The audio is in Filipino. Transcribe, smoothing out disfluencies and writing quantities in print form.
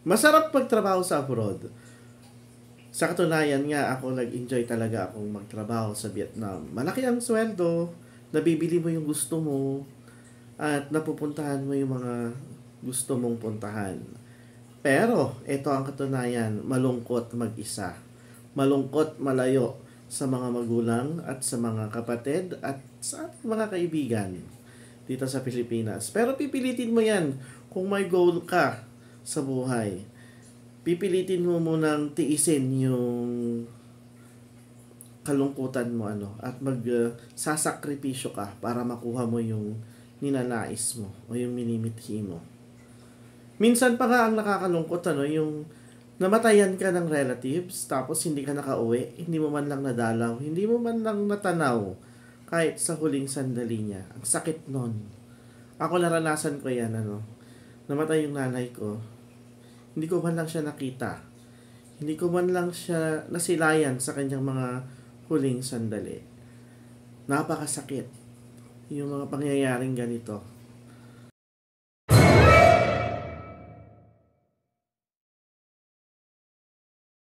Masarap magtrabaho sa abroad. Sa katunayan nga, ako nag-enjoy talaga akong magtrabaho sa Vietnam. Malaki ang sweldo, nabibili mo yung gusto mo, at napupuntahan mo yung mga gusto mong puntahan. Pero, ito ang katunayan, malungkot mag-isa. Malungkot malayo sa mga magulang at sa mga kapatid at sa ating mga kaibigan dito sa Pilipinas. Pero pipilitin mo yan kung may goal ka sa buhay. Pipilitin mo munang tiisin yung kalungkutan mo at sasakripisyo ka para makuha mo yung ninanais mo o yung minimithi mo. Minsan pa nga ang nakakalungkot yung namatayan ka ng relatives tapos hindi ka nakauwi, hindi mo man lang nadalaw, hindi mo man lang natanaw kahit sa huling sandali niya. Ang sakit nun. Ako naranasan ko yan namatay yung nanay ko. Hindi ko man lang siya nakita. Hindi ko man lang siya nasilayan sa kanyang mga huling sandali. Napakasakit yung mga pangyayaring ganito.